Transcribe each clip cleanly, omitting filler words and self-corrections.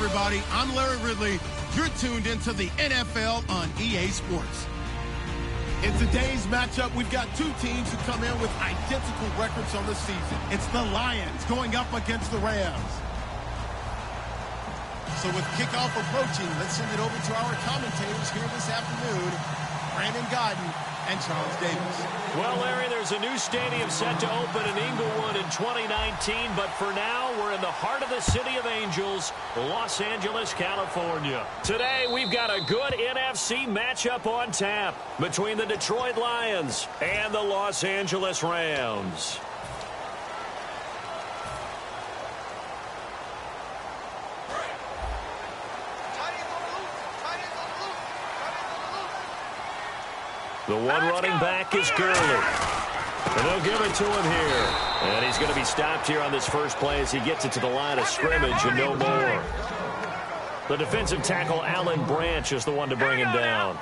everybody. I'm Larry Ridley. You're tuned into the NFL on EA Sports. In today's matchup, we've got two teams who come in with identical records on the season. It's the Lions going up against the Rams. So with kickoff approaching, let's send it over to our commentators here this afternoon, Brandon Godden and Charles Davis. Well, Larry, there's a new stadium set to open in Inglewood in 2019, but for now, we're in the heart of the City of Angels, Los Angeles, California. Today, we've got a good NFC matchup on tap between the Detroit Lions and the Los Angeles Rams. The one running back is Gurley. And they'll give it to him here. And he's going to be stopped here on this first play as he gets it to the line of scrimmage and no more. The defensive tackle, Alan Branch, is the one to bring him down.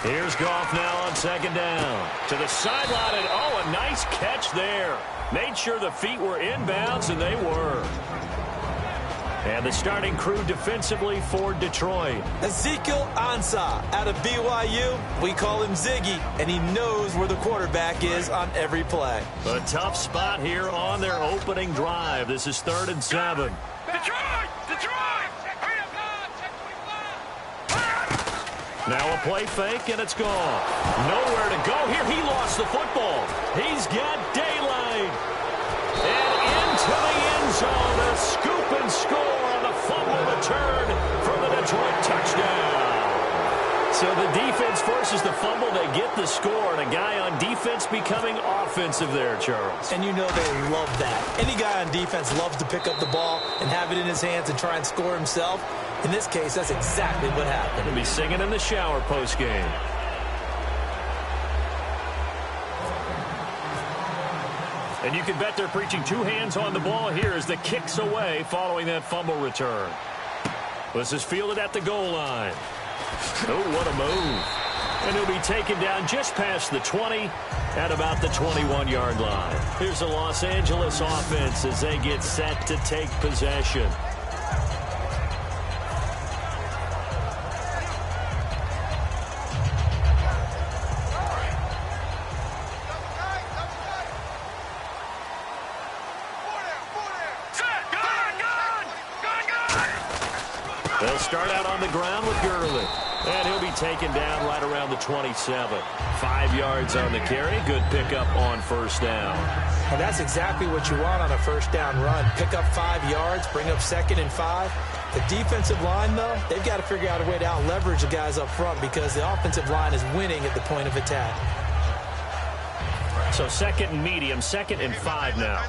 Here's Goff now on second down. To the sideline, and oh, a nice catch there. Made sure the feet were inbounds, and they were. And the starting crew defensively for Detroit. Ezekiel Ansah out of BYU. We call him Ziggy, and he knows where the quarterback is on every play. A tough spot here on their opening drive. This is 3rd and 7. Now a play fake, and it's gone. Nowhere to go here. He lost the football. He's got daylight. And into the end zone, a scoop and score on the fumble return for the Detroit touchdown. So the defense forces the fumble. They get the score, and a guy on defense becoming offensive there, Charles. And you know they love that. Any guy on defense loves to pick up the ball and have it in his hands and try and score himself. In this case, that's exactly what happened. He'll be singing in the shower post-game. And you can bet they're preaching two hands on the ball here as the kick's away following that fumble return. This is fielded at the goal line. Oh, what a move. And he'll be taken down just past the 20 at about the 21-yard line. Here's the Los Angeles offense as they get set to take possession. They'll start out on the ground with Gurley. And he'll be taken down right around the 27. 5 yards on the carry. Good pickup on first down. And that's exactly what you want on a first down run. Pick up 5 yards, bring up 2nd and 5. The defensive line, though, they've got to figure out a way to out-leverage the guys up front because the offensive line is winning at the point of attack. So 2nd and medium, 2nd and 5 now.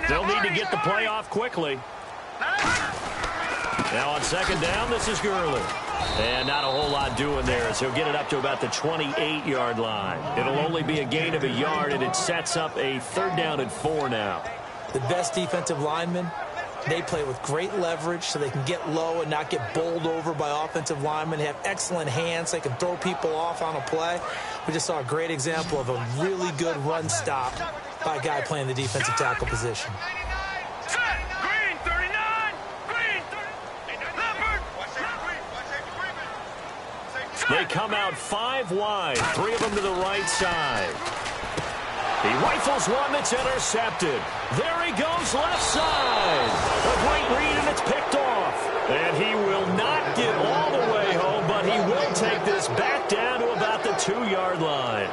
They'll need to get the play off quickly. Now on 2nd down, this is Gurley. And not a whole lot doing there as he'll get it up to about the 28-yard line. It'll only be a gain of a yard, and it sets up a 3rd down and 4 now. The best defensive linemen, they play with great leverage so they can get low and not get bowled over by offensive linemen. They have excellent hands. They can throw people off on a play. We just saw a great example of a really good run stop by a guy playing the defensive tackle position. They come out 5 wide, 3 of them to the right side. He rifles one that's intercepted. There he goes left side. A great read, and it's picked off. And he will not get all the way home, but he will take this back down to about the 2-yard line.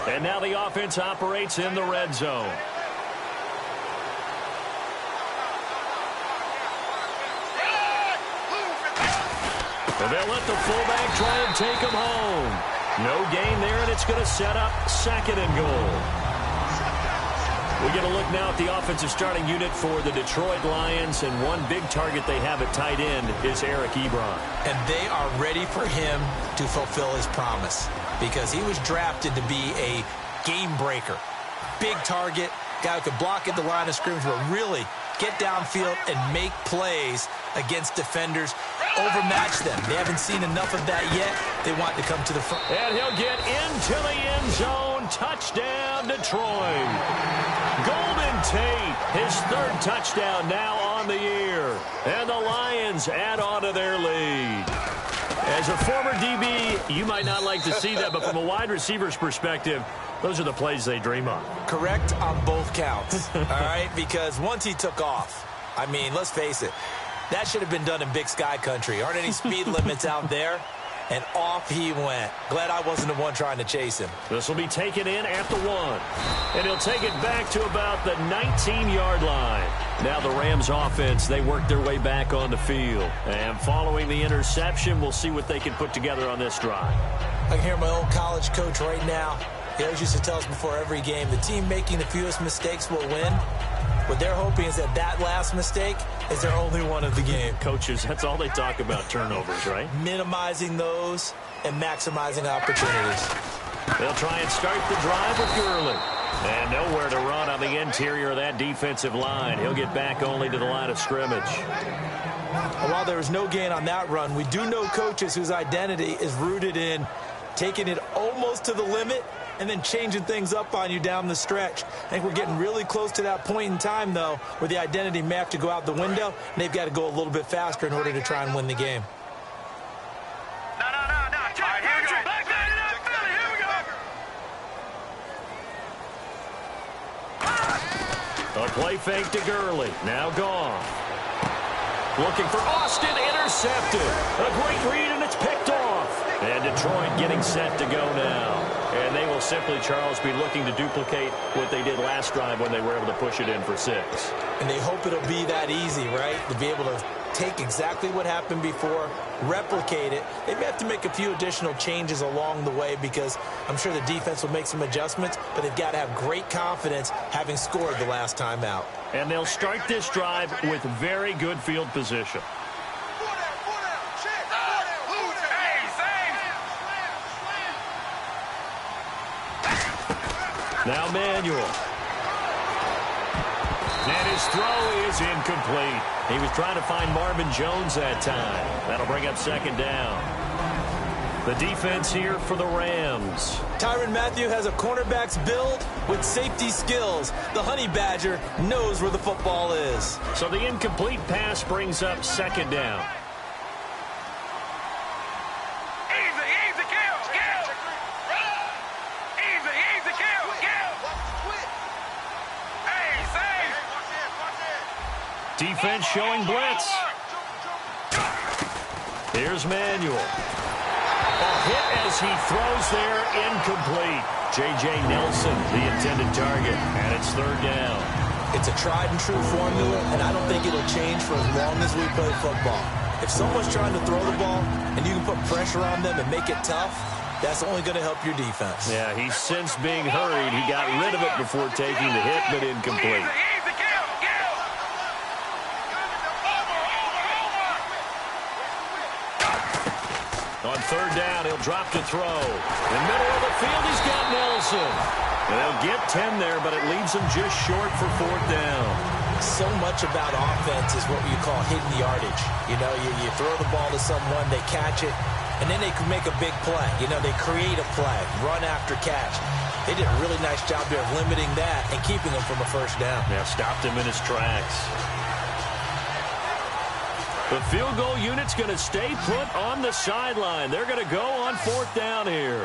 And now the offense operates in the red zone. And they'll let the fullback try and take him home. No gain there, and it's going to set up 2nd and goal. We get a look now at the offensive starting unit for the Detroit Lions, and one big target they have at tight end is Eric Ebron. And they are ready for him to fulfill his promise because he was drafted to be a game breaker. Big target, guy who could block at the line of scrimmage, but really get downfield and make plays against defenders, overmatch them. They haven't seen enough of that yet. They want to come to the front. And he'll get into the end zone. Touchdown, Detroit. Golden Tate, his third touchdown now on the year. And the Lions add on to their lead. As a former DB, you might not like to see that, but from a wide receiver's perspective, those are the plays they dream of. Correct on both counts, all right? Because once he took off, I mean, let's face it, that should have been done in Big Sky country. Aren't any speed limits out there? And off he went. Glad I wasn't the one trying to chase him. This will be taken in at the 1. And he'll take it back to about the 19-yard line. Now the Rams offense, they work their way back on the field. And following the interception, we'll see what they can put together on this drive. I can hear my old college coach right now. He always used to tell us before every game, the team making the fewest mistakes will win. What they're hoping is that last mistake is their only one of the game. Coaches, that's all they talk about, turnovers, right? Minimizing those and maximizing opportunities. They'll try and start the drive with Gurley. And nowhere to run on the interior of that defensive line. He'll get back only to the line of scrimmage. And while there was no gain on that run, we do know coaches whose identity is rooted in taking it almost to the limit and then changing things up on you down the stretch. I think we're getting really close to that point in time, though, where the identity may have to go out the window, and they've got to go a little bit faster in order to try and win the game. No. Check, here we go. Back there to that Philly. Here we go. A play fake to Gurley. Now gone. Looking for Austin. Intercepted. A great read, and it's picked off. And Detroit getting set to go now. And they will simply, Charles, be looking to duplicate what they did last drive when they were able to push it in for 6. And they hope it'll be that easy, right? To be able to take exactly what happened before, replicate it. They may have to make a few additional changes along the way because I'm sure the defense will make some adjustments, but they've got to have great confidence having scored the last time out. And they'll start this drive with very good field position. Now Manuel. And his throw is incomplete. He was trying to find Marvin Jones that time. That'll bring up second down. The defense here for the Rams. Tyrann Mathieu has a cornerback's build with safety skills. The Honey Badger knows where the football is. So the incomplete pass brings up second down. Defense showing blitz. Here's Manuel. A hit as he throws there, incomplete. J.J. Nelson, the intended target, and it's third down. It's a tried and true formula, and I don't think it'll change for as long as we play football. If someone's trying to throw the ball and you can put pressure on them and make it tough, that's only going to help your defense. Yeah, he's since being hurried. He got rid of it before taking the hit, but incomplete. On third down, he'll drop to throw. In the middle of the field, he's got Nelson. And they'll get 10 there, but it leaves him just short for fourth down. So much about offense is what you call hidden yardage. You know, you throw the ball to someone, they catch it, and then they can make a big play. You know, they create a play, run after catch. They did a really nice job there of limiting that and keeping him from a first down. Yeah, stopped him in his tracks. The field goal unit's going to stay put on the sideline. They're going to go on fourth down here.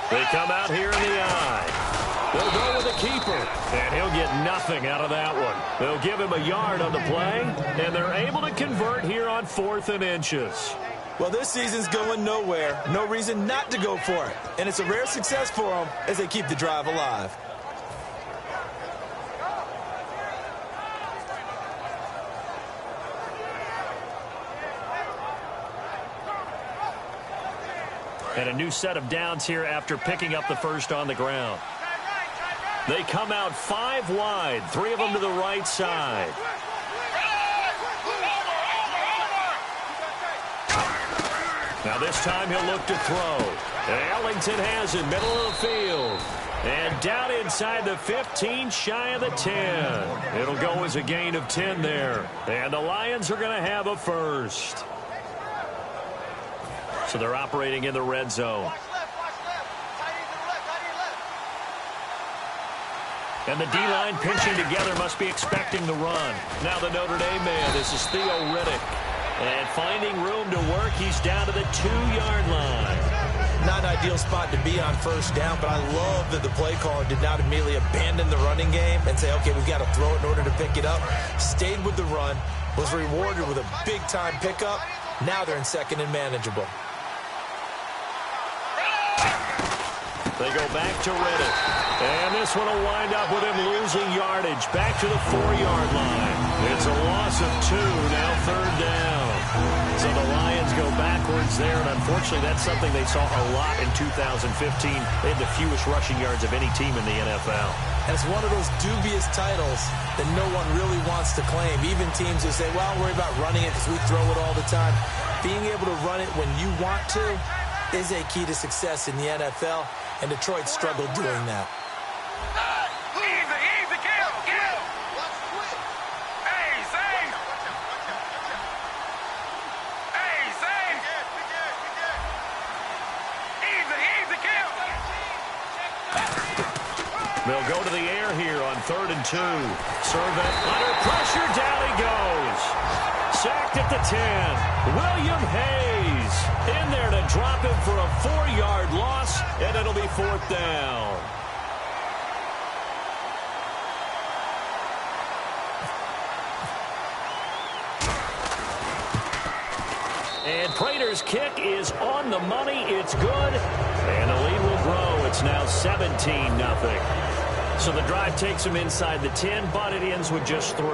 They come out here in the eye. They'll go with a keeper, and he'll get nothing out of that one. They'll give him a yard on the play, and they're able to convert here on 4th and inches. Well, this season's going nowhere. No reason not to go for it. And it's a rare success for them as they keep the drive alive. And a new set of downs here after picking up the first on the ground. They come out 5 wide, 3 of them to the right side. Now this time he'll look to throw. Ellington has it, middle of the field. And down inside the 15, shy of the 10. It'll go as a gain of 10 there. And the Lions are going to have a first. So they're operating in the red zone. And the D-line pinching together must be expecting the run. Now the Notre Dame man, this is Theo Riddick. And finding room to work, he's down to the 2-yard line. Not an ideal spot to be on first down, but I love that the play caller did not immediately abandon the running game and say, okay, we've got to throw it in order to pick it up. Stayed with the run, was rewarded with a big-time pickup. Now they're in second and manageable. They go back to Riddick. And this one will wind up with him losing yardage. Back to the 4-yard line. It's a loss of 2, now third down. So the Lions go backwards there, and unfortunately that's something they saw a lot in 2015. They had the fewest rushing yards of any team in the NFL. And it's one of those dubious titles that no one really wants to claim. Even teams who say, well, don't worry about running it because we throw it all the time. Being able to run it when you want to is a key to success in the NFL, and Detroit struggled doing that. They'll go to the air here on 3rd and 2. Servant under pressure, down he goes. Sacked at the 10. William Hayes in there to drop him for a 4-yard loss, and it'll be 4th down. And Prater's kick is on the money. It's good. And the lead will grow. It's now 17-0. So the drive takes him inside the 10, but it ends with just 3.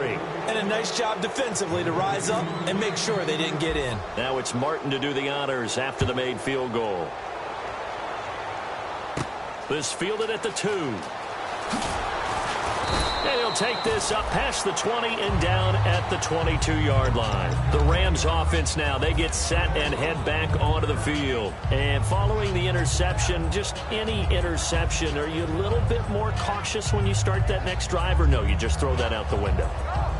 And a nice job defensively to rise up and make sure they didn't get in. Now it's Martin to do the honors after the made field goal. This fielded at the 2. And he'll take this up past the 20 and down at the 22-yard line. The Rams offense now, they get set and head back onto the field. And following the interception, just any interception, are you a little bit more cautious when you start that next drive, or no, you just throw that out the window?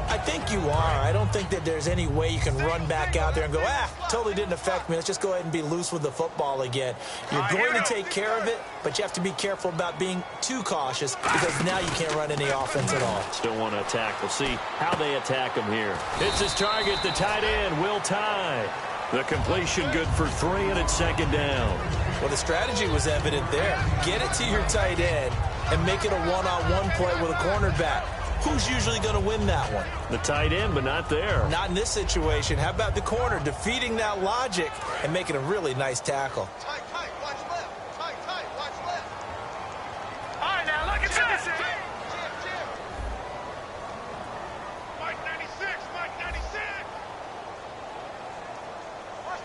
I think you are. I don't think that there's any way you can run back out there and go, totally didn't affect me. Let's just go ahead and be loose with the football again. You're going to take care of it, but you have to be careful about being too cautious because now you can't run any offense at all. Still want to attack. We'll see how they attack him here. It's his target, the tight end, Will Tye. The completion good for 3, and it's 2nd down. Well, the strategy was evident there. Get it to your tight end and make it a one-on-one play with a cornerback. Who's usually going to win that one? The tight end, but not there. Not in this situation. How about the corner defeating that logic and making a really nice tackle? Tight, watch left. Tight, watch left. All right, now look at this. Jim. Mike 96. Watch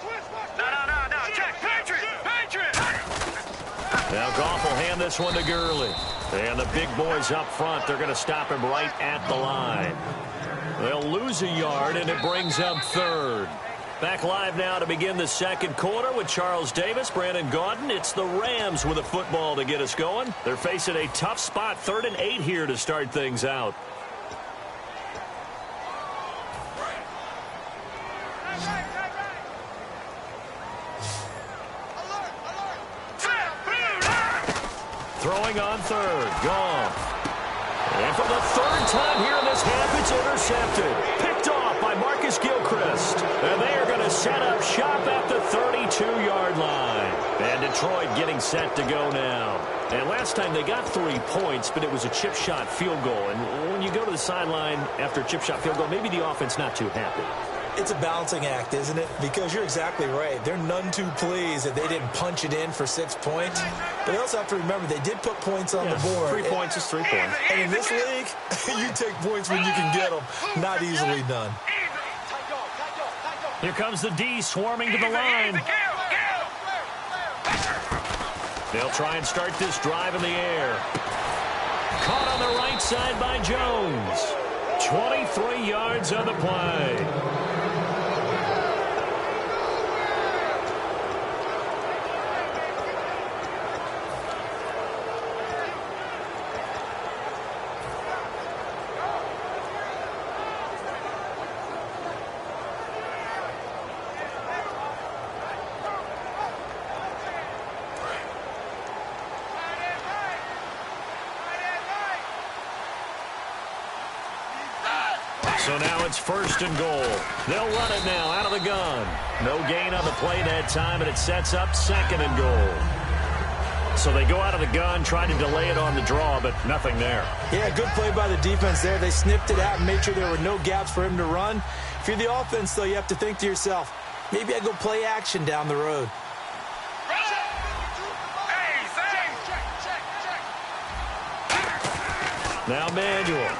twist. No. Check. Patriot. Now Goff will hand this one to Gurley. And the big boys up front, they're going to stop him right at the line. They'll lose a yard, and it brings up 3rd. Back live now to begin the 2nd quarter with Charles Davis, Brandon Gaudin. It's the Rams with a football to get us going. They're facing a tough spot, 3rd and 8 here to start things out. Throwing on 3rd, Goff. And for the 3rd time here in this half, it's intercepted. Picked off by Marcus Gilchrist. And they are going to set up shop at the 32-yard line. And Detroit getting set to go now. And last time they got 3 points, but it was a chip shot field goal. And when you go to the sideline after a chip shot field goal, maybe the offense not too happy. It's a balancing act, isn't it? Because you're exactly right. They're none too pleased that they didn't punch it in for 6 points. But they also have to remember they did put points on the board. 3 points is 3 points. And in this league, you take points when you can get them. Not easily done. Here comes the D swarming to the line. They'll try and start this drive in the air. Caught on the right side by Jones. 23 yards on the play. So now it's 1st and goal. They'll run it now out of the gun. No gain on the play that time, and it sets up 2nd and goal. So they go out of the gun, try to delay it on the draw, but nothing there. Yeah, good play by the defense there. They snipped it out and made sure there were no gaps for him to run. If you're the offense, though, you have to think to yourself, maybe I go play action down the road. Now Manuel.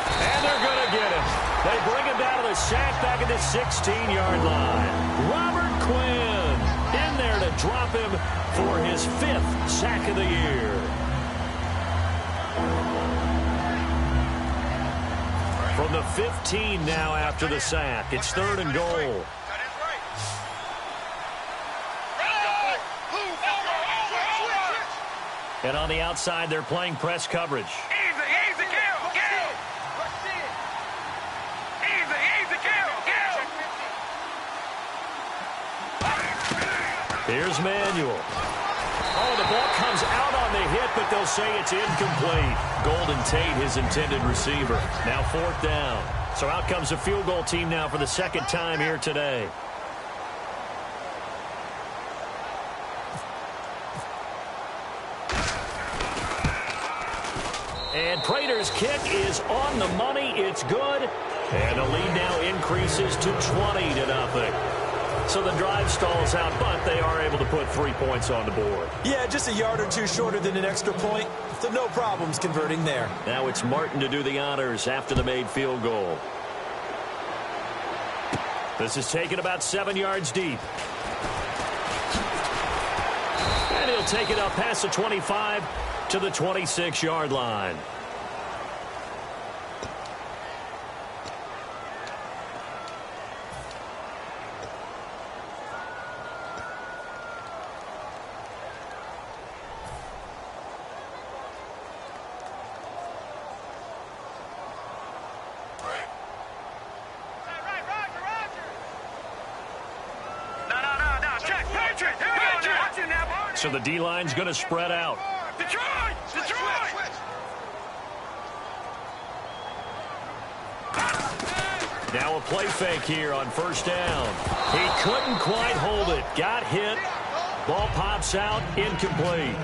And they're going to get him. They bring him down to the sack back at the 16-yard line. Robert Quinn in there to drop him for his 5th sack of the year. From the 15 now after the sack. It's 3rd and goal. And on the outside, they're playing press coverage. Here's Manuel. Oh, the ball comes out on the hit, but they'll say it's incomplete. Golden Tate, his intended receiver. Now 4th down. So out comes the field goal team now for the 2nd time here today. And Prater's kick is on the money. It's good. And the lead now increases to 20-0. So the drive stalls out, but they are able to put 3 points on the board. Yeah, just a yard or two shorter than an extra point. So no problems converting there. Now it's Martin to do the honors after the made field goal. This is taken about 7 yards deep. And he'll take it up past the 25 to the 26-yard line. So the D-line's going to spread out. Now a play fake here on 1st down. He couldn't quite hold it. Got hit. Ball pops out. Incomplete.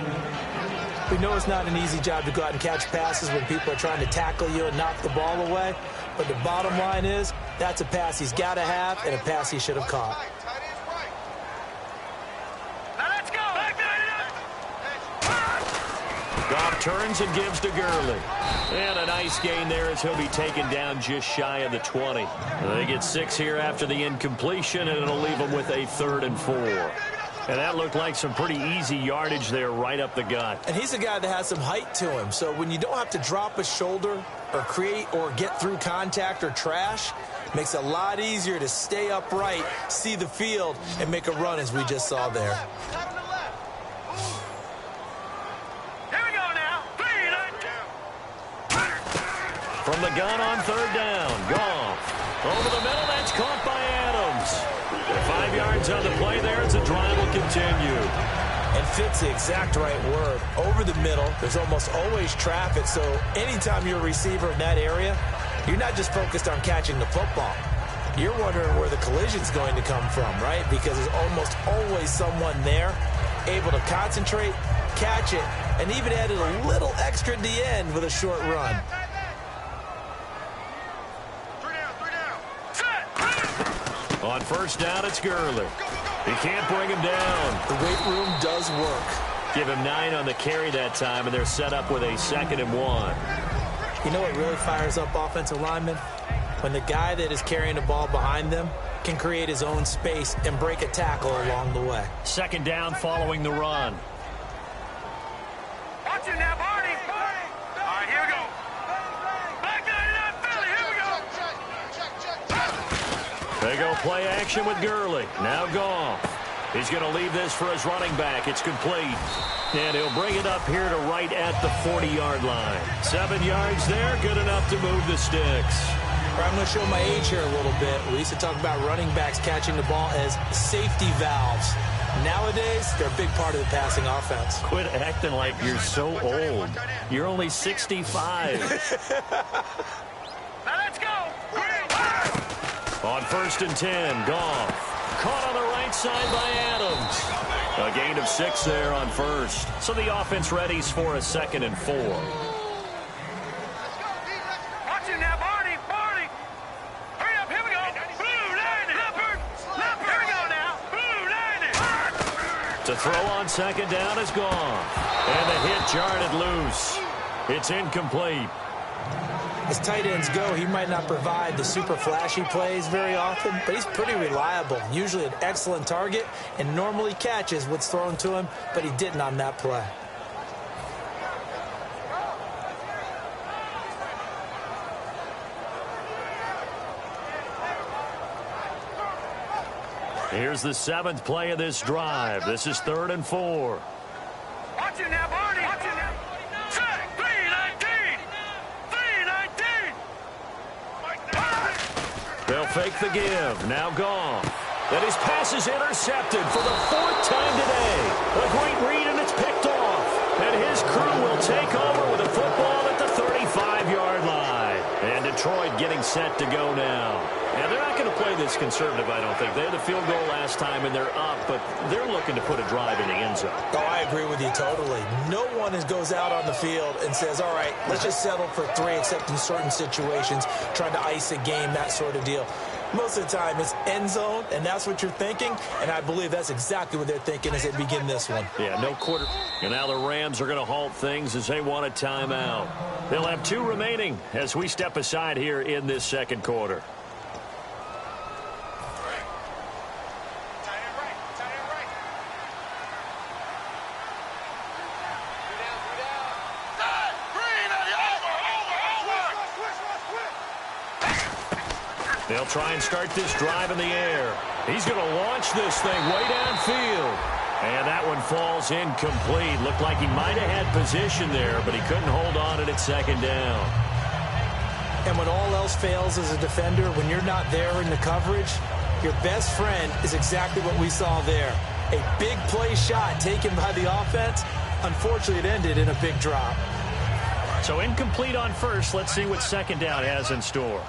We know it's not an easy job to go out and catch passes when people are trying to tackle you and knock the ball away. But the bottom line is, that's a pass he's got to have and a pass he should have caught. Goff turns and gives to Gurley. And a nice gain there as he'll be taken down just shy of the 20. They get 6 here after the incompletion, and it'll leave them with a 3rd and 4. And that looked like some pretty easy yardage there right up the gut. And he's a guy that has some height to him. So when you don't have to drop a shoulder or create or get through contact or trash, makes it a lot easier to stay upright, see the field, and make a run as we just saw there. From the gun on 3rd down. Goff. Over the middle, that's caught by Adams. 5 yards on the play there as the drive will continue. And fit's the exact right word. Over the middle, there's almost always traffic, so anytime you're a receiver in that area, you're not just focused on catching the football. You're wondering where the collision's going to come from, right? Because there's almost always someone there able to concentrate, catch it, and even added a little extra at the end with a short run. On 1st down, it's Gurley. He can't bring him down. The weight room does work. Give him 9 on the carry that time, and they're set up with a 2nd and 1. You know what really fires up offensive linemen? When the guy that is carrying the ball behind them can create his own space and break a tackle along the way. 2nd down following the run. Watch it now, Barney! They go play action with Gurley. Now Goff. He's going to leave this for his running back. It's complete. And he'll bring it up here to right at the 40-yard line. 7 yards there, good enough to move the sticks. I'm going to show my age here a little bit. We used to talk about running backs catching the ball as safety valves. Nowadays, they're a big part of the passing offense. Quit acting like you're so old. You're only 65. Now let's go. On 1st and 10, Goff. Caught on the right side by Adams. A gain of 6 there on 1st. So the offense readies for a 2nd and 4. Watch it now, Barney. Hurry up, here we go. Blue line. Leopard. Here we go now. Blue line. To throw on 2nd down is gone. And the hit jarred it loose. It's incomplete. As tight ends go, he might not provide the super flashy plays very often, but he's pretty reliable. Usually an excellent target and normally catches what's thrown to him, but he didn't on that play. Here's the 7th play of this drive. This is 3rd and 4. Watch it now, Barney. Watch it now. Check. 319. They'll fake the give. Now Goff. And his pass is intercepted for the 4th time today. A great read, and it's picked off. And his crew will take over with a football at the 35-yard line. And Detroit getting set to go now. And they're not going to play this conservative, I don't think. They had the field goal last time, and they're up, but they're looking to put a drive in the end zone. Oh, I agree with you totally. No one goes out on the field and says, all right, let's just settle for 3, except in certain situations, trying to ice a game, that sort of deal. Most of the time, it's end zone, and that's what you're thinking, and I believe that's exactly what they're thinking as they begin this one. Yeah, no quarter. And now the Rams are going to halt things as they want a timeout. They'll have 2 remaining as we step aside here in this 2nd quarter. They'll try and start this drive in the air. He's going to launch this thing way downfield. And that one falls incomplete. Looked like he might have had position there, but he couldn't hold on at 2nd down. And when all else fails as a defender, when you're not there in the coverage, your best friend is exactly what we saw there. A big play shot taken by the offense. Unfortunately, it ended in a big drop. So incomplete on 1st. Let's see what 2nd down has in store.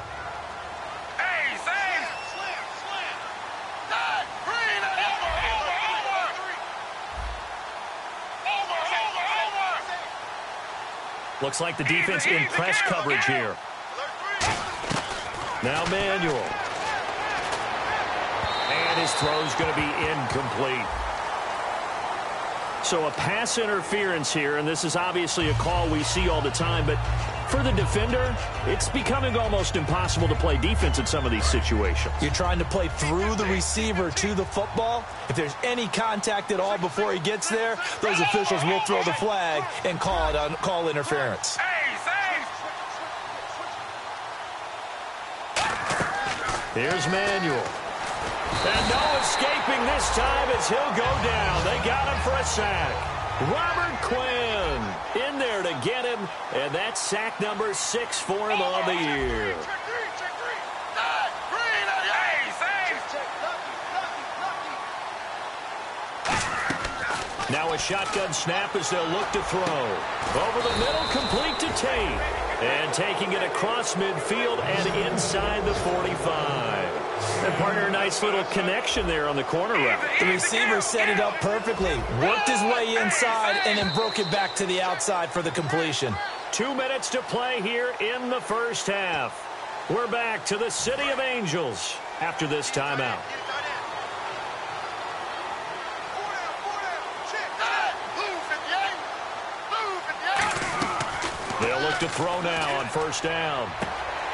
Looks like the defense in press coverage here. Now Manuel. And his throw's going to be incomplete. So a pass interference here, and this is obviously a call we see all the time, but for the defender, it's becoming almost impossible to play defense in some of these situations. You're trying to play through the receiver to the football. If there's any contact at all before he gets there, those officials will throw the flag and call interference. Here's Manuel. And no escaping this time as he'll go down. They got him for a sack. Robert Quinn in there to get him, and that's sack number 6 for him on the year. Now a shotgun snap as they'll look to throw. Over the middle, complete to Tate. And taking it across midfield and inside the 45. And partner, a nice little connection there on the corner route. The receiver set it up perfectly, worked his way inside, and then broke it back to the outside for the completion. 2 minutes to play here in the 1st half. We're back to the City of Angels after this timeout. They'll look to throw now on 1st down.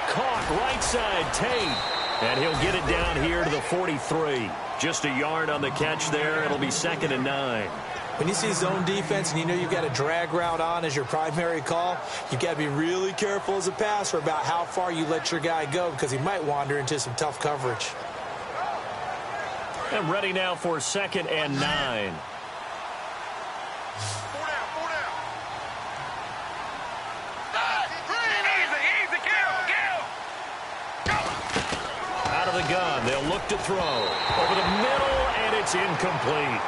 Caught right side, Tate. And he'll get it down here to the 43. Just a yard on the catch there. It'll be 2nd and 9. When you see zone defense and you know you've got a drag route on as your primary call, you've got to be really careful as a passer about how far you let your guy go because he might wander into some tough coverage. And ready now for 2nd and 9. Out of the gun, they'll look to throw. Over the middle, and it's incomplete.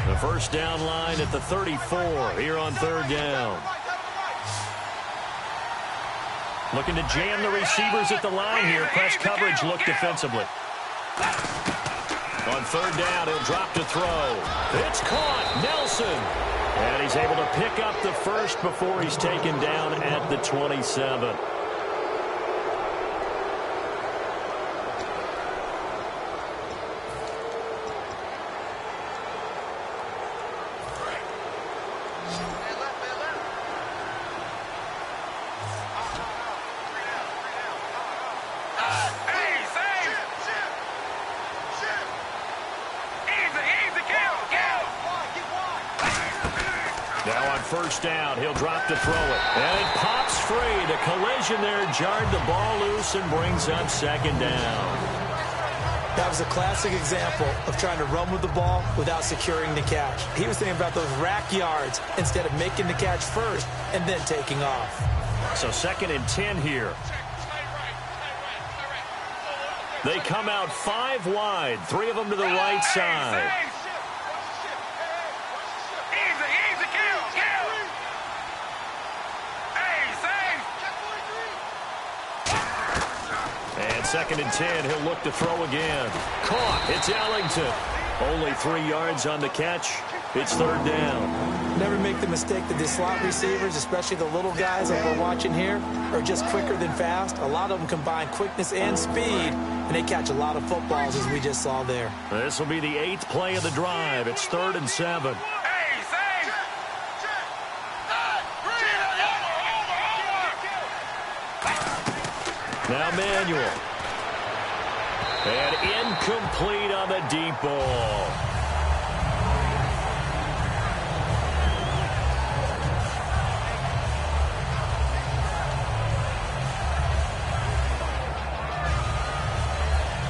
The first down line at the 34 here on 3rd down. Looking to jam the receivers at the line here. Press coverage look defensively. On 3rd down, he'll drop to throw. It's caught. Nelson. And he's able to pick up the first before he's taken down at the 27. Now on 1st down, he'll drop to throw it. And it pops free. The collision there jarred the ball loose and brings up 2nd down. That was a classic example of trying to run with the ball without securing the catch. He was thinking about those rack yards instead of making the catch first and then taking off. So 2nd and 10 here. They come out 5 wide, 3 of them to the right side. And 2nd and 10, he'll look to throw again. Caught. It's Ellington. Only 3 yards on the catch. It's 3rd down. Never make the mistake that the slot receivers, especially the little guys that we're watching here, are just quicker than fast. A lot of them combine quickness and speed, and they catch a lot of footballs, as we just saw there. This will be the 8th play of the drive. It's 3rd and 7. Now Manuel. And incomplete on the deep ball.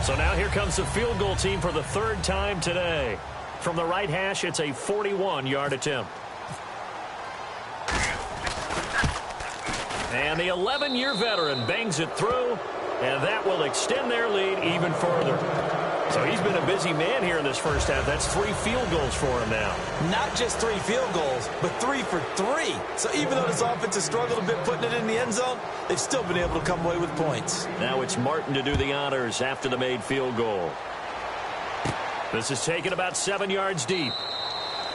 So now here comes the field goal team for the 3rd time today. From the right hash, it's a 41-yard attempt. And the 11-year veteran bangs it through, and that will extend their lead even further. So he's been a busy man here in this first half. That's 3 field goals for him now. Not just 3 field goals, but 3 for 3. So even though this offense has struggled a bit putting it in the end zone, they've still been able to come away with points. Now it's Martin to do the honors after the made field goal. This is taken about 7 yards deep.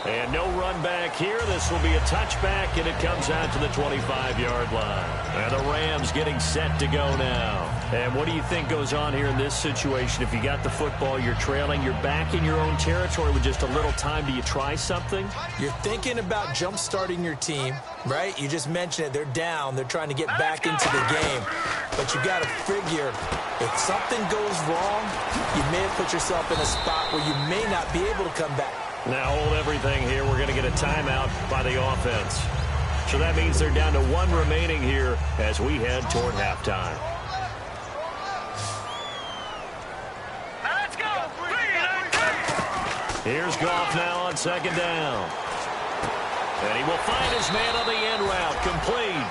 And no run back here. This will be a touchback, and it comes out to the 25-yard line. And the Rams getting set to go now. And what do you think goes on here in this situation? If you got the football, you're trailing, you're back in your own territory with just a little time. Do you try something? You're thinking about jump-starting your team, right? You just mentioned it. They're down. They're trying to get back into the game. But you got to figure, if something goes wrong, you may have put yourself in a spot where you may not be able to come back. Now hold everything here. We're going to get a timeout by the offense. So that means they're down to 1 remaining here as we head toward halftime. Let's go. Here's Goff now on 2nd down. And he will find his man on the end route. Complete.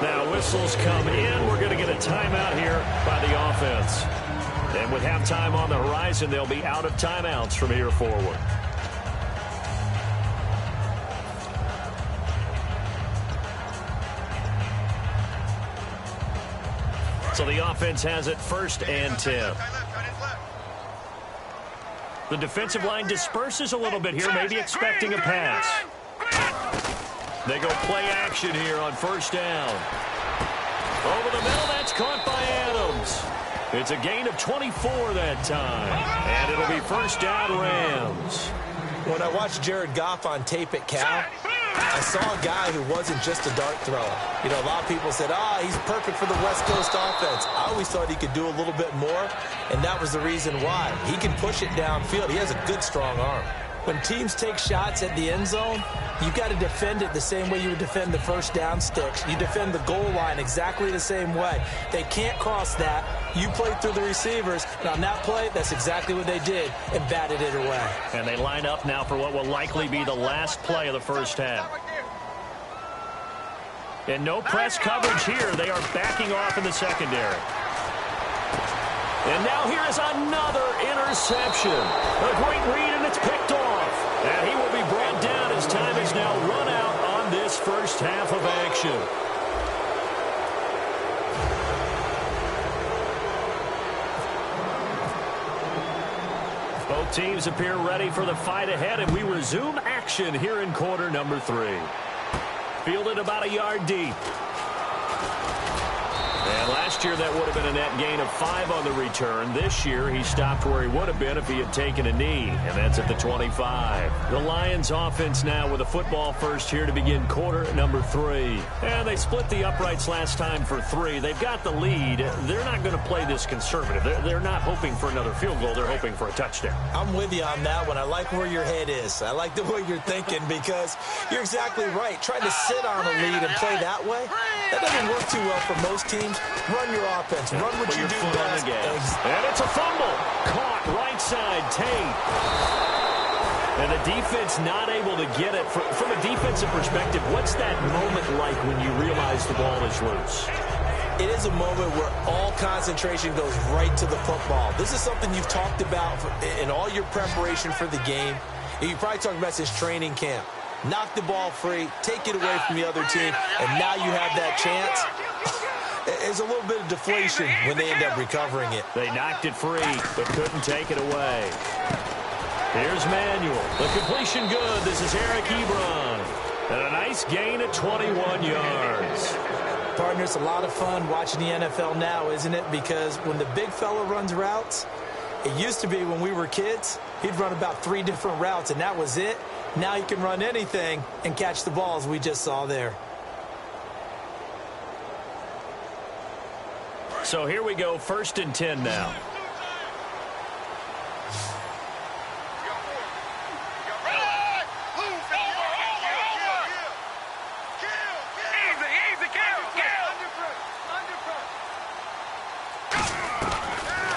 Now whistles come in. We're going to get a timeout here by the offense. And with halftime on the horizon, they'll be out of timeouts from here forward. So the offense has it 1st and 10. The defensive line disperses a little bit here, maybe expecting a pass. They go play action here on 1st down. Over the middle, that's caught by Adams. It's a gain of 24 that time. And it'll be 1st down Rams. When I watched Jared Goff on tape at Cal, I saw a guy who wasn't just a dart thrower. You know, a lot of people said, he's perfect for the West Coast offense. I always thought he could do a little bit more, and that was the reason why. He can push it downfield. He has a good, strong arm. When teams take shots at the end zone, you got to defend it the same way you would defend the first down sticks. You defend the goal line exactly the same way. They can't cross that. You play through the receivers, and on that play, that's exactly what they did and batted it away. And they line up now for what will likely be the last play of the first half. And no press coverage here. They are backing off in the secondary. And now here is another interception. A great read, and it's picked off. And he will be brought down as time is now run out on this first half of action. Both teams appear ready for the fight ahead, and we resume action here in quarter number 3. Fielded about a yard deep. And last year that would have been a net gain of 5 on the return. This year he stopped where he would have been if he had taken a knee, and that's at the 25. The Lions offense now with a football first here to begin quarter number 3. And they split the uprights last time for 3. They've got the lead. They're not going to play this conservative. They're not hoping for another field goal. They're hoping for a touchdown. I'm with you on that one. I like where your head is. I like the way you're thinking because you're exactly right. Trying to sit on a lead and play that way, that doesn't work too well for most teams. Run your offense. Run what you do best. And it's a fumble. Caught right side. Tate. And the defense not able to get it. From a defensive perspective, what's that moment like when you realize the ball is loose? It is a moment where all concentration goes right to the football. This is something you've talked about in all your preparation for the game. You probably talked about this training camp. Knock the ball free, take it away from the other team, and now you have that chance. There's a little bit of deflation when they end up recovering it. They knocked it free, but couldn't take it away. Here's Manuel. The completion good. This is Eric Ebron. And a nice gain at 21 yards. Partner, it's a lot of fun watching the NFL now, isn't it? Because when the big fella runs routes, it used to be when we were kids, he'd run about 3 different routes, and that was it. Now he can run anything and catch the balls we just saw there. So here we go, 1st and 10 now.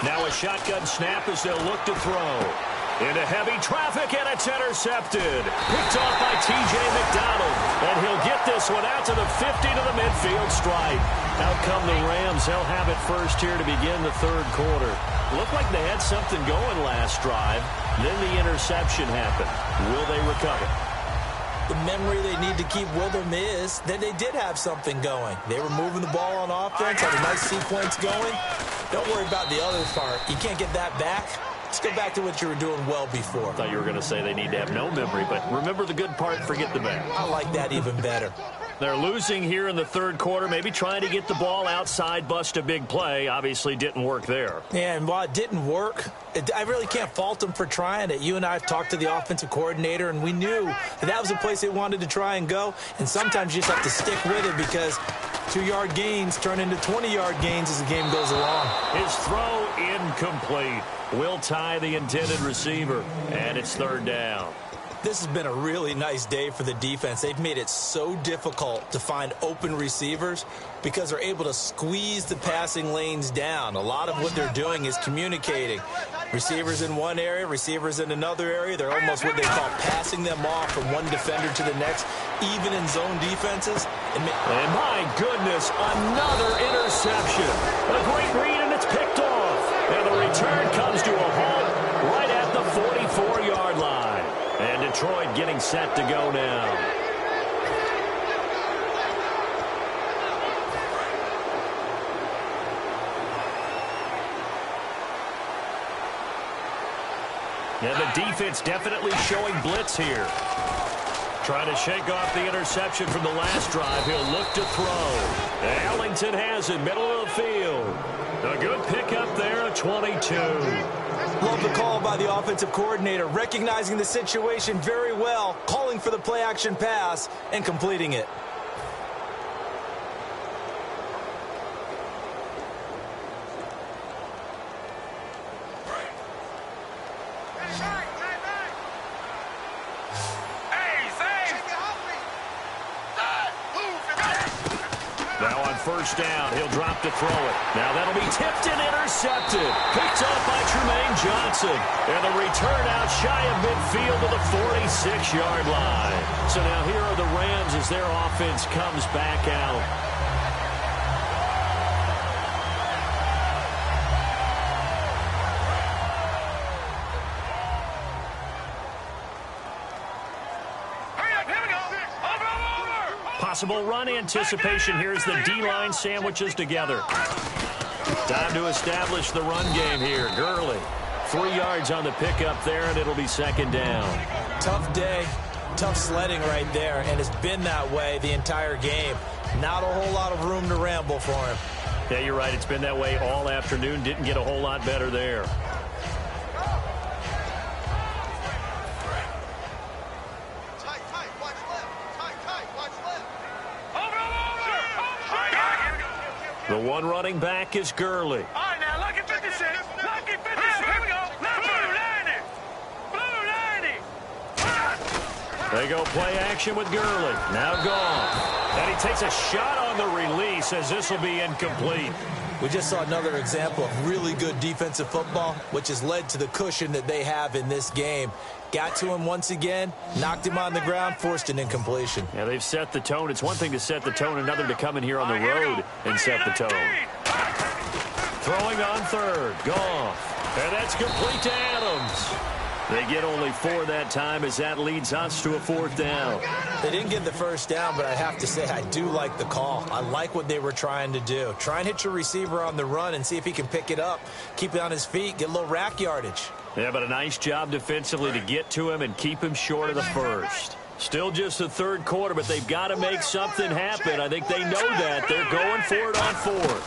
Now a shotgun snap as they'll look to throw. Into heavy traffic, and it's intercepted. Picked off by T.J. McDonald. And he'll get this one out to the 50 to the midfield stripe. Out come the Rams. They'll have it first here to begin the 3rd quarter. Looked like they had something going last drive. Then the interception happened. Will they recover? The memory they need to keep with them is that they did have something going. They were moving the ball on offense, had a nice sequence going. Don't worry about the other part. You can't get that back. Let's go back to what you were doing well before. I thought you were going to say they need to have no memory, but remember the good part, forget the bad. I like that even better. They're losing here in the 3rd quarter, maybe trying to get the ball outside, bust a big play. Obviously didn't work there. Yeah, and while it didn't work, I really can't fault them for trying it. You and I have talked to the offensive coordinator, and we knew that was a place they wanted to try and go. And sometimes you just have to stick with it because 2-yard gains turn into 20-yard gains as the game goes along. His throw incomplete. Will tie the intended receiver, and it's 3rd down. This has been a really nice day for the defense. They've made it so difficult to find open receivers because they're able to squeeze the passing lanes down. A lot of what they're doing is communicating. Receivers in one area, receivers in another area. They're almost what they call passing them off from one defender to the next, even in zone defenses. And my goodness, another interception. A great read, and it's picked off. And the return comes to a halt right at the 44-yard line. And Detroit getting set to go now. And the defense definitely showing blitz here. Trying to shake off the interception from the last drive. He'll look to throw. Ellington has it, middle of the field. A good pickup there at 22. Love the call by the offensive coordinator, recognizing the situation very well, calling for the play-action pass, and completing it. first down. He'll drop to throw it. Now that'll be tipped and intercepted. Picked up by Tremaine Johnson. And the return out shy of midfield to the 46-yard line. So now here are the Rams as their offense comes back out. Possible run anticipation here as the D-line sandwiches together. Time to establish the run game here. Gurley, 3 yards on the pickup there, and it'll be second down. Tough day, tough sledding right there, and it's been that way the entire game. Not a whole lot of room to ramble for him. Yeah, you're right. It's been that way all afternoon. Didn't get a whole lot better there. The one running back is Gurley. All right, now, lucky 56. Lucky 56. Here we go. Blue 90. Blue 90. They go play action with Gurley. Now gone. And he takes a shot on the release as this will be incomplete. We just saw another example of really good defensive football, which has led to the cushion that they have in this game. Got to him once again, knocked him on the ground, forced an incompletion. Yeah, they've set the tone. It's one thing to set the tone, another to come in here on the road and set the tone. Throwing on third. Goff. And that's complete to Adams. They get only 4 that time as that leads us to a 4th down. They didn't get the first down, but I have to say I do like the call. I like what they were trying to do. Try and hit your receiver on the run and see if he can pick it up. Keep it on his feet, get a little rack yardage. Yeah, but a nice job defensively to get to him and keep him short of the first. Still just the third quarter, but they've got to make something happen. I think they know that. They're going for it on 4th.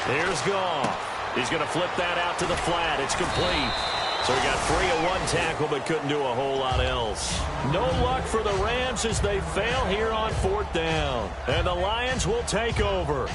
Here's Goff. He's going to flip that out to the flat. It's complete. So he got 3 of 1 tackle, but couldn't do a whole lot else. No luck for the Rams as they fail here on 4th down. And the Lions will take over.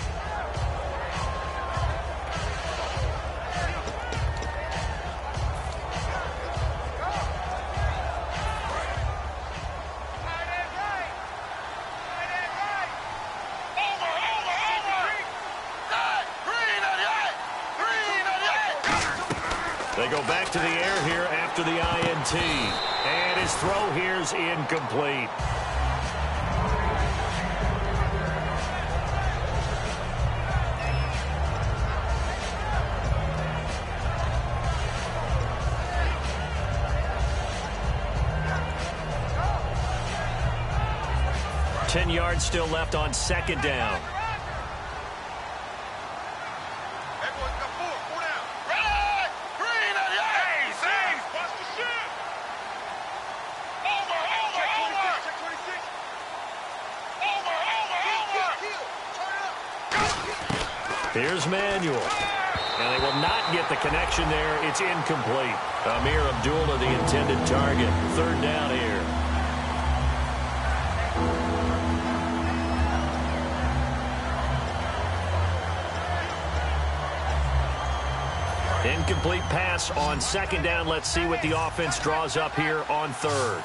They go back to the air here after the INT. And his throw here's incomplete. Ten yards still left on second down. Here's Manuel. And they will not get the connection there. It's incomplete. Amir Abdullah, the intended target. 3rd down here. Incomplete pass on second down. Let's see what the offense draws up here on 3rd.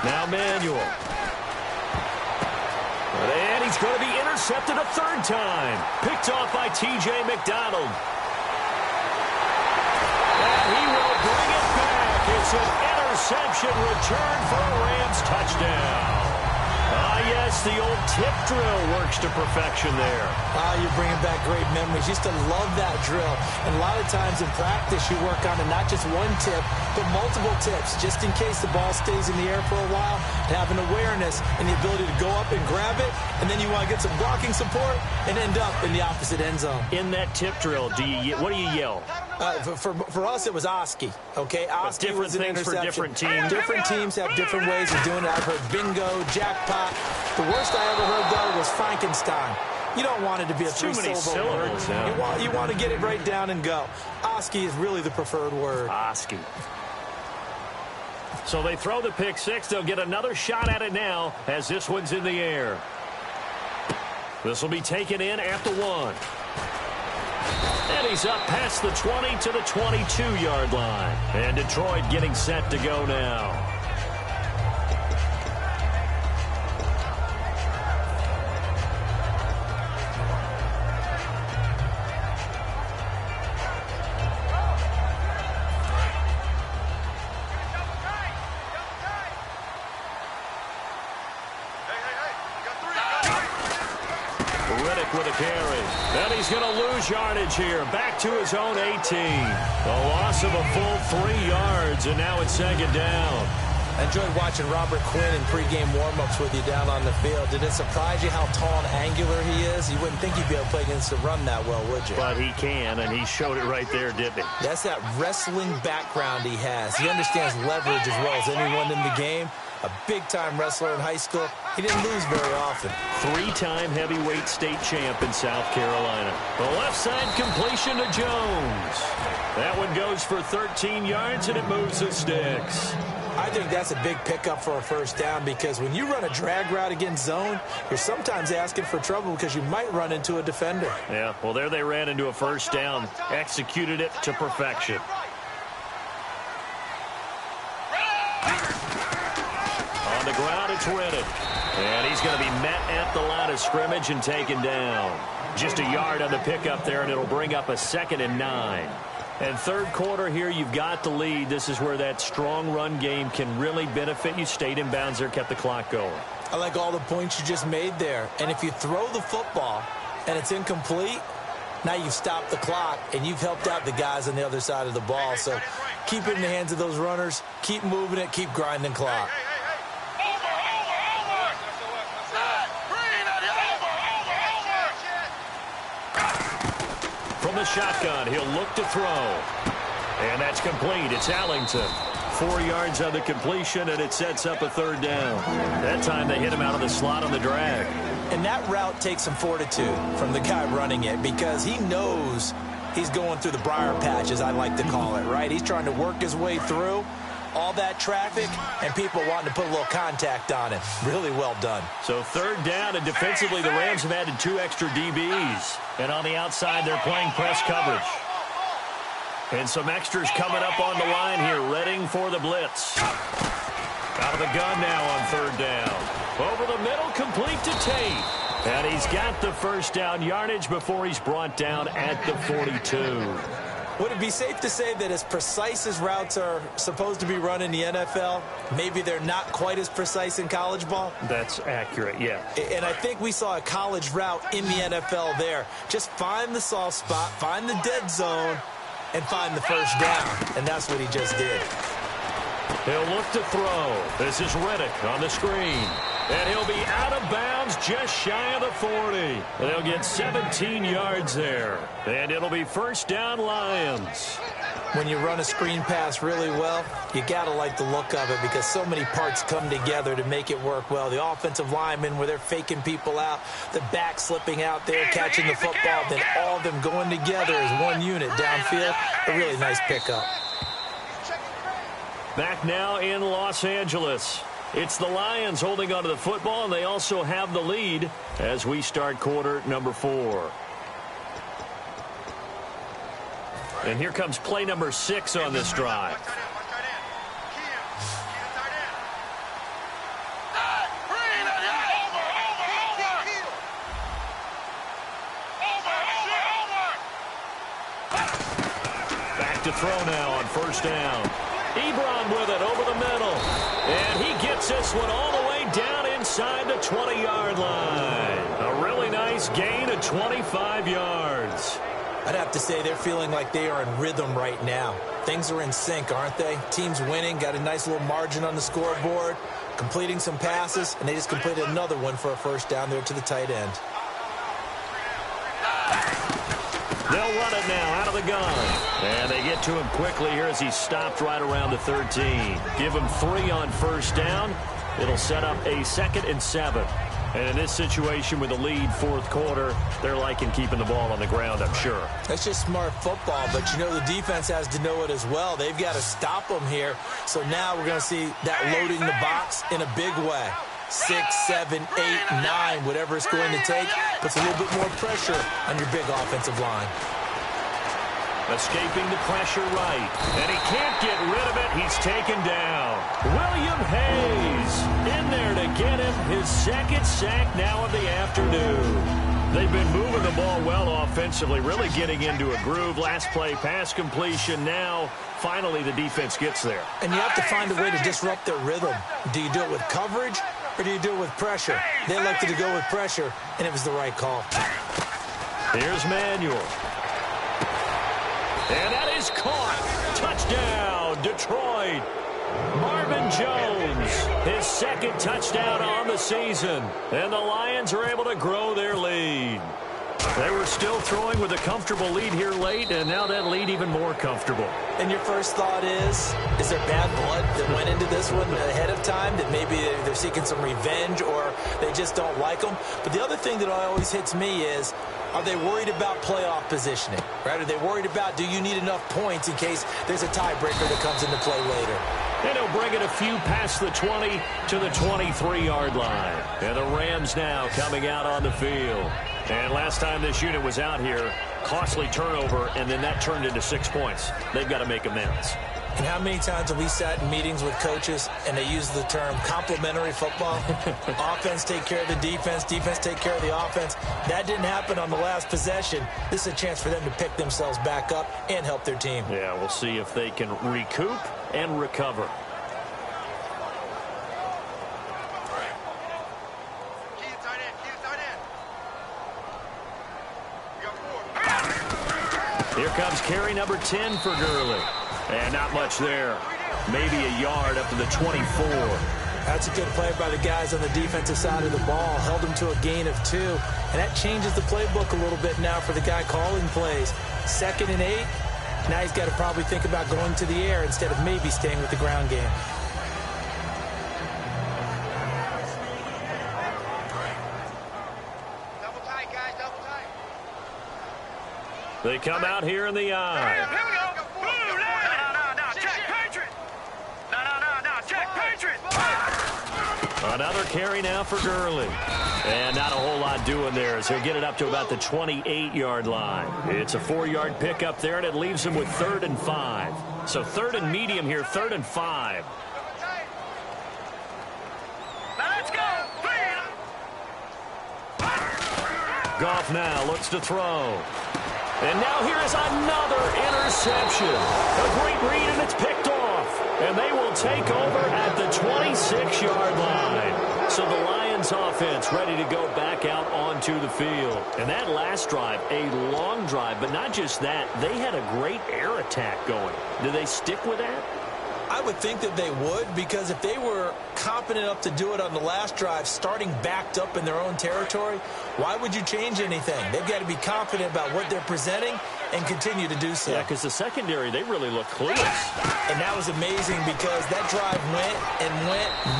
Now Manuel. And he's going to be intercepted a 3rd time. Picked off by T.J. McDonald. And he will bring it back. It's an interception return for a Rams touchdown. Yes, the old tip drill works to perfection there. You're bringing back great memories. Used to love that drill. And a lot of times in practice, you work on it, not just one tip, but multiple tips, just in case the ball stays in the air for a while, to have an awareness and the ability to go up and grab it, and then you want to get some blocking support and end up in the opposite end zone. In that tip drill, what do you yell? For us, it was Oski. Okay, Oski was an interception. For different teams. Different teams have different ways of doing it. I've heard bingo, jackpot. The worst I ever heard, though, was Frankenstein. You don't want it to be a 3-syllable word. Yeah. You want to get it right down and go. Oski is really the preferred word. Oski. So they throw the pick 6. They'll get another shot at it now as this one's in the air. This will be taken in at the 1. And he's up past the 20 to the 22-yard line. And Detroit getting set to go now. With a carry. And he's going to lose yardage here. Back to his own 18. A loss of a full 3 yards, and now it's second down. I enjoyed watching Robert Quinn in pregame warm-ups with you down on the field. Did it surprise you how tall and angular he is? You wouldn't think he'd be able to play against the run that well, would you? But he can, and he showed it right there, didn't he? That's that wrestling background he has. He understands leverage as well as anyone in the game. A big-time wrestler in high school. He didn't lose very often. 3-time heavyweight state champ in South Carolina. The left side completion to Jones. That one goes for 13 yards, and it moves the sticks. I think that's a big pickup for a first down because when you run a drag route against zone, you're sometimes asking for trouble because you might run into a defender. Yeah, well, there they ran into a first down. Executed it to perfection. On the ground, it's Reddick. And he's going to be met at the line of scrimmage and taken down. Just a yard on the pickup there, and it'll bring up a 2nd and 9. And third quarter here, you've got the lead. This is where that strong run game can really benefit you. Stayed in bounds there, kept the clock going. I like all the points you just made there. And if you throw the football and it's incomplete, now you've stopped the clock and you've helped out the guys on the other side of the ball. So keep it in the hands of those runners. Keep moving it. Keep grinding clock. From the shotgun, he'll look to throw. And that's complete. It's Allington. 4 yards on the completion, and it sets up a third down. That time they hit him out of the slot on the drag. And that route takes some fortitude from the guy running it because he knows he's going through the briar patch, as I like to call it, right? He's trying to work his way through all that traffic and people wanting to put a little contact on it. Really well done. So third down, and defensively the Rams have added 2 extra DBs. And on the outside, they're playing press coverage. And some extras coming up on the line here, readying for the blitz. Out of the gun now on third down. Over the middle, complete to Tate. And he's got the first down yardage before he's brought down at the 42. Would it be safe to say that as precise as routes are supposed to be run in the NFL, maybe they're not quite as precise in college ball? That's accurate, yeah. And I think we saw a college route in the NFL there. Just find the soft spot, find the dead zone, and find the first down. And that's what he just did. He'll look to throw. This is Reddick on the screen. And he'll be out of bounds just shy of the 40. They'll get 17 yards there. And it'll be first down Lions. When you run a screen pass really well, you got to like the look of it because so many parts come together to make it work well. The offensive linemen where they're faking people out, the back slipping out there, catching the football, then all of them going together as one unit downfield. A really nice pickup. Back now in Los Angeles. It's the Lions holding onto the football, and they also have the lead as we start quarter number 4. And here comes play number 6 on this drive. Back to throw now on first down. Ebron with it over the middle. And he gets this one all the way down inside the 20-yard line. A really nice gain of 25 yards. I'd have to say they're feeling like they are in rhythm right now. Things are in sync, aren't they? Team's winning, got a nice little margin on the scoreboard, completing some passes, and they just completed another one for a first down there to the tight end. They'll run it now out of the gun. And they get to him quickly here as he stopped right around the 13. Give him 3 on first down. It'll set up a 2nd and 7. And in this situation with the lead fourth quarter, they're liking keeping the ball on the ground, I'm sure. That's just smart football, but you know the defense has to know it as well. They've got to stop them here. So now we're going to see that loading the box in a big way. 6, 7, 8, 9, whatever it's going to take, puts a little bit more pressure on your big offensive line. Escaping the pressure right. And he can't get rid of it. He's taken down. William Hayes in there to get him his second sack now of the afternoon. They've been moving the ball well offensively, really getting into a groove. Last play, pass completion. Now, finally, the defense gets there. And you have to find a way to disrupt their rhythm. Do you do it with coverage or do you do it with pressure? They elected to go with pressure, and it was the right call. Here's Manuel. And that is caught. Touchdown, Detroit. Marvin Jones, his second touchdown on the season. And the Lions are able to grow their lead. They were still throwing with a comfortable lead here late, and now that lead even more comfortable. And your first thought is there bad blood that went into this one ahead of time, that maybe they're seeking some revenge or they just don't like them? But the other thing that always hits me is, are they worried about playoff positioning? Right? Are they worried about, do you need enough points in case there's a tiebreaker that comes into play later? And he'll bring it a few past the 20 to the 23-yard line. And the Rams now coming out on the field. And last time this unit was out here, costly turnover, and then that turned into 6 points. They've got to make amends. And how many times have we sat in meetings with coaches and they use the term complementary football? Offense take care of the defense, defense take care of the offense. That didn't happen on the last possession. This is a chance for them to pick themselves back up and help their team. Yeah, we'll see if they can recoup and recover. Here comes carry number 10 for Gurley. And not much there. Maybe a yard up to the 24. That's a good play by the guys on the defensive side of the ball. Held them to a gain of 2. And that changes the playbook a little bit now for the guy calling plays. 2nd and 8. Now he's got to probably think about going to the air instead of maybe staying with the ground game. Double tight, guys, double tight. They come out here in the eye. Here we go. No, check Patriot. No, check Patriot. Another carry now for Gurley. And not a whole lot doing there as he'll get it up to about the 28-yard line. It's a 4-yard pickup there, and it leaves him with 3rd and 5. So 3rd and medium here, 3rd and 5. Now let's go. Goff now looks to throw. And now here is another interception. A great read, and it's picked off. And they will take over at the 26-yard line. So the Lions offense ready to go back out onto the field. And that last drive, a long drive, but not just that. They had a great air attack going. Do they stick with that? I would think that they would, because if they were competent enough to do it on the last drive, starting backed up in their own territory, why would you change anything? They've got to be confident about what they're presenting and continue to do so. Yeah, because the secondary, they really look clueless. And that was amazing because that drive went,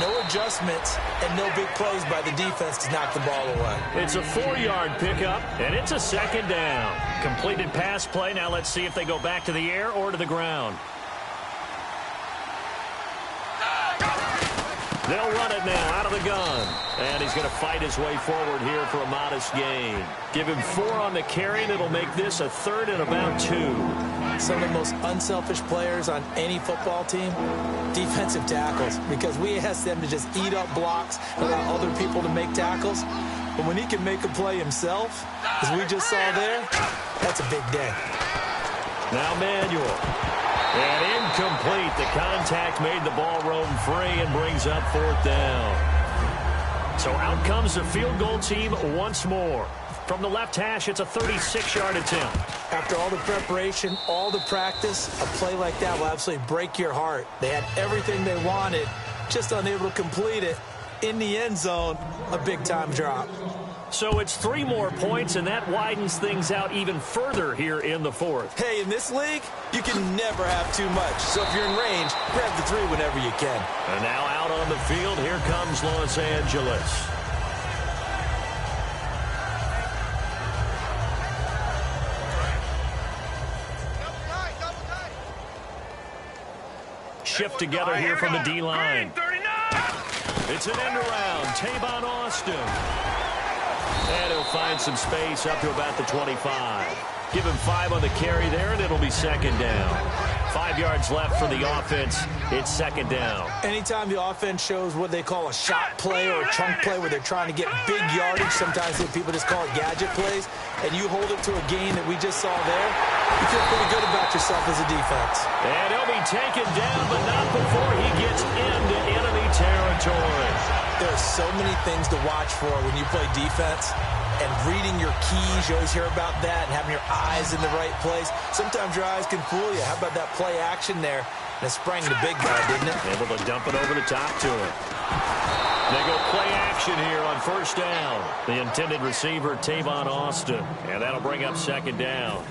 no adjustments, and no big plays by the defense to knock the ball away. It's a 4-yard pickup, and it's a 2nd down. Completed pass play. Now let's see if they go back to the air or to the ground. They'll run it now out of the gun. And he's going to fight his way forward here for a modest gain. Give him 4 on the carry, and it'll make this a 3rd and about 2. Some of the most unselfish players on any football team, defensive tackles, because we ask them to just eat up blocks and allow other people to make tackles. But when he can make a play himself, as we just saw there, that's a big day. Now Manuel. And incomplete. The contact made the ball roam free and brings up 4th down. So out comes the field goal team once more. From the left hash, it's a 36-yard attempt. After all the preparation, all the practice, a play like that will absolutely break your heart. They had everything they wanted, just unable to complete it. In the end zone, a big-time drop. So it's 3 more points, and that widens things out even further here in the 4th. Hey, in this league, you can never have too much. So if you're in range, grab the 3 whenever you can. And now out on the field, here comes Los Angeles. Shift together here from the D-line. It's an end around. Tavon Austin. And he'll find some space up to about the 25. Give him 5 on the carry there, and it'll be second down. 5 yards left for the offense. It's second down. Anytime the offense shows what they call a shot play or a chunk play where they're trying to get big yardage, sometimes people just call it gadget plays, and you hold it to a gain that we just saw there, you feel pretty good about yourself as a defense. And he'll be taken down, but not before he gets into enemy territory. There's so many things to watch for when you play defense. And reading your keys, you always hear about that, and having your eyes in the right place. Sometimes your eyes can fool you. How about that play action there? And it sprang the big guy, didn't it? Able to dump it over the top to him. They go play action here on first down. The intended receiver, Tavon Austin. And that'll bring up second down.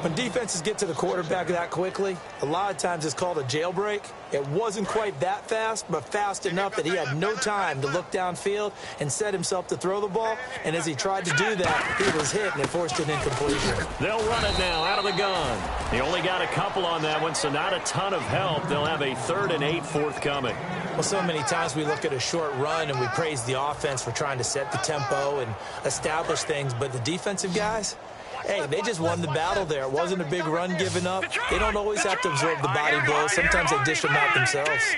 When defenses get to the quarterback that quickly, a lot of times it's called a jailbreak. It wasn't quite that fast, but fast enough that he had no time to look downfield and set himself to throw the ball. And as he tried to do that, he was hit, and it forced an incompletion. They'll run it now out of the gun. He only got a couple on that one, so not a ton of help. They'll have a 3rd and 8 forthcoming. Well, so many times we look at a short run and we praise the offense for trying to set the tempo and establish things, but the defensive guys, hey, they just won the battle there. It wasn't a big run given up. They don't always have to absorb the body blows. Sometimes they dish them out themselves.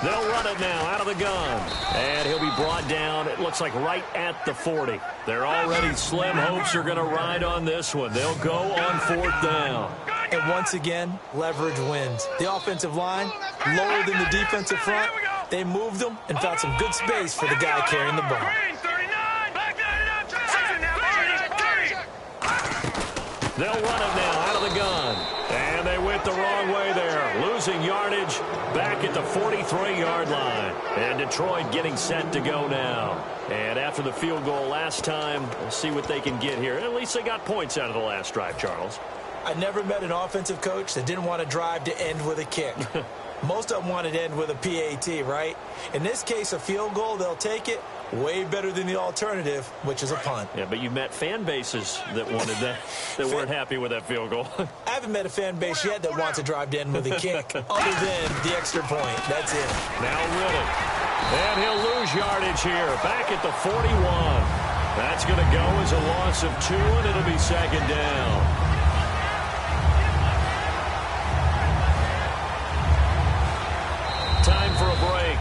They'll run it now out of the gun. And he'll be brought down, it looks like right at the 40. They're already slim hopes are going to ride on this one. They'll go on 4th down. And once again, leverage wins. The offensive line, lower than the defensive front. They moved them and found some good space for the guy carrying the ball. They'll run it now out of the gun. And they went the wrong way there. Losing yardage back at the 43-yard line. And Detroit getting set to go now. And after the field goal last time, we'll see what they can get here. At least they got points out of the last drive, Charles. I never met an offensive coach that didn't want to drive to end with a kick. Most of them wanted to end with a PAT, right? In this case, a field goal, they'll take it. Way better than the alternative, which is a punt. Yeah, but you met fan bases that wanted that, that weren't happy with that field goal. I haven't met a fan base yet that wants to drive to end with a kick, other than the extra point. That's it. Now Riddick. And he'll lose yardage here, back at the 41. That's going to go as a loss of 2, and it'll be second down. Time for a break.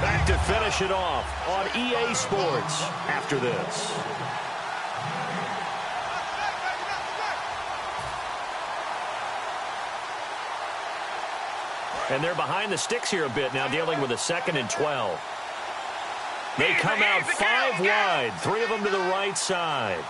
Back to finish it off on EA Sports after this. And they're behind the sticks here a bit now, dealing with a 2nd and 12. They come out 5 wide, 3 of them to the right side.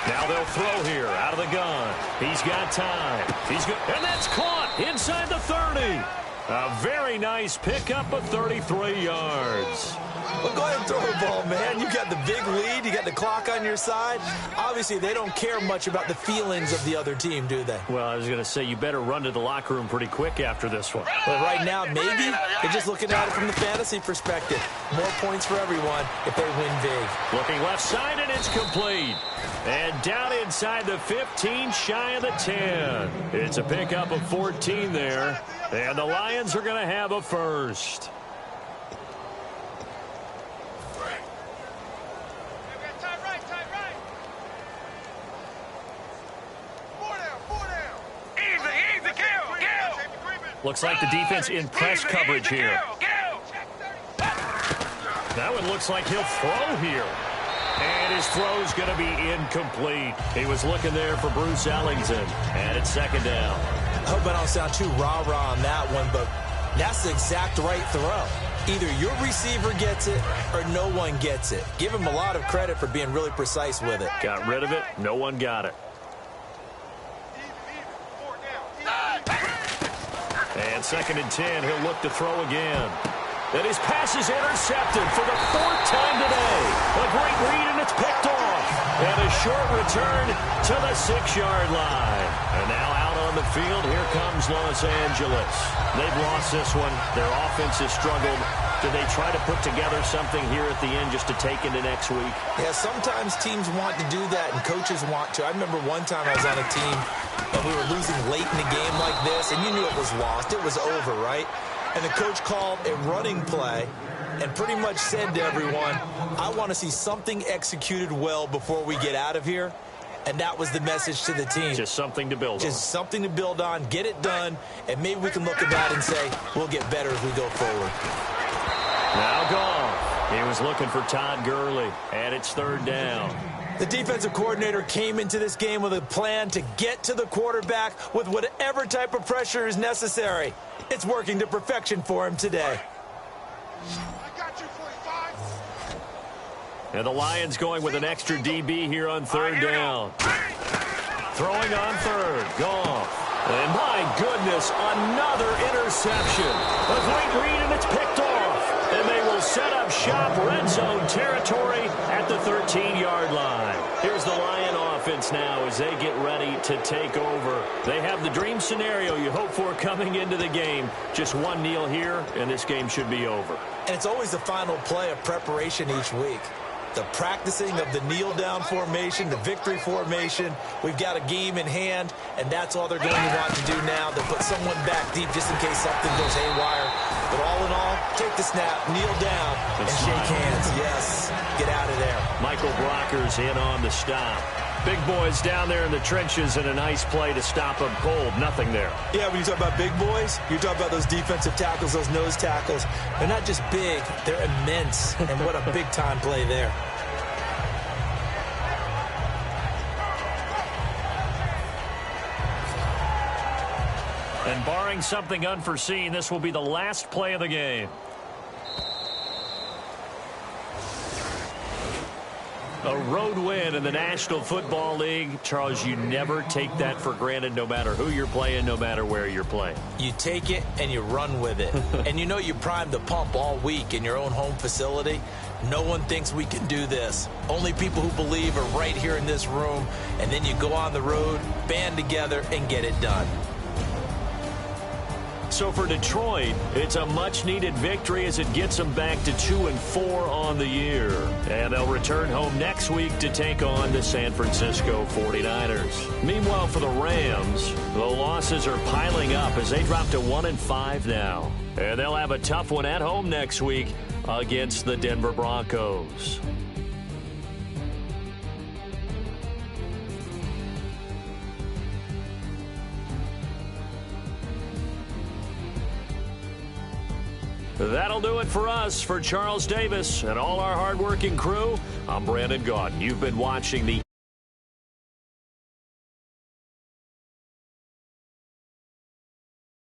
Now they'll throw here out of the gun. He's got time. He's good. And that's caught inside the 30. A very nice pickup of 33 yards. Well, go ahead and throw the ball, man. You got the big lead. You got the clock on your side. Obviously, they don't care much about the feelings of the other team, do they? Well, I was going to say, you better run to the locker room pretty quick after this one. Well, right now, maybe. They're just looking at it from the fantasy perspective. More points for everyone if they win big. Looking left side, and it's complete. And down inside the 15, shy of the 10. It's a pickup of 14 there. And the Lions are going to have a first. Looks like the defense in press coverage here. That one looks like he'll throw here. And his throw's going to be incomplete. He was looking there for Bruce Ellington. And it's second down. I hope I don't sound too rah-rah on that one, but that's the exact right throw. Either your receiver gets it or no one gets it. Give him a lot of credit for being really precise with it. Got rid of it. No one got it. And 2nd and 10, he'll look to throw again. And his pass is intercepted for the 4th time today. A great read, and it's picked off. And a short return to the 6-yard line. And now out on the field, here comes Los Angeles. They've lost this one. Their offense has struggled. Do they try to put together something here at the end just to take into next week? Yeah, sometimes teams want to do that, and coaches want to. I remember one time I was on a team, and we were losing late in the game like this, and you knew it was lost. It was over, right? And the coach called a running play and pretty much said to everyone, I want to see something executed well before we get out of here. And that was the message to the team. Just something to build on. Just something to build on, get it done, and maybe we can look at that and say, we'll get better as we go forward. Now Goff. He was looking for Todd Gurley, and it's third down. The defensive coordinator came into this game with a plan to get to the quarterback with whatever type of pressure is necessary. It's working to perfection for him today. I got you, 45. And the Lions going with an extra DB here on third down. Throwing on third. Goff. And my goodness, another interception. A great read, and it's picked off. And they will set up shop, red zone territory at the 13-yard line. Here's the Lion offense now as they get ready to take over. They have the dream scenario you hope for coming into the game. Just one kneel here, and this game should be over. And it's always the final play of preparation each week. The practicing of the kneel-down formation, the victory formation. We've got a game in hand, and that's all they're going to want to do now. They'll put someone back deep just in case something goes haywire. But all in all, take the snap, kneel down, and shake hands. Yes, get out of there. Michael Brocker's in on the stop. Big boys down there in the trenches, and a nice play to stop them cold. Nothing there. Yeah, when you talk about big boys, you talk about those defensive tackles, those nose tackles. They're not just big, they're immense. And what a big-time play there. And barring something unforeseen, this will be the last play of the game. A road win in the National Football League. Charles, you never take that for granted no matter who you're playing, no matter where you're playing. You take it and you run with it. And you know you primed the pump all week in your own home facility. No one thinks we can do this. Only people who believe are right here in this room. And then you go on the road, band together, and get it done. So for Detroit, it's a much-needed victory as it gets them back to 2-4 on the year. And they'll return home next week to take on the San Francisco 49ers. Meanwhile, for the Rams, the losses are piling up as they drop to 1-5 now. And they'll have a tough one at home next week against the Denver Broncos. That'll do it for us. For Charles Davis and all our hardworking crew, I'm Brandon Gaudin. You've been watching the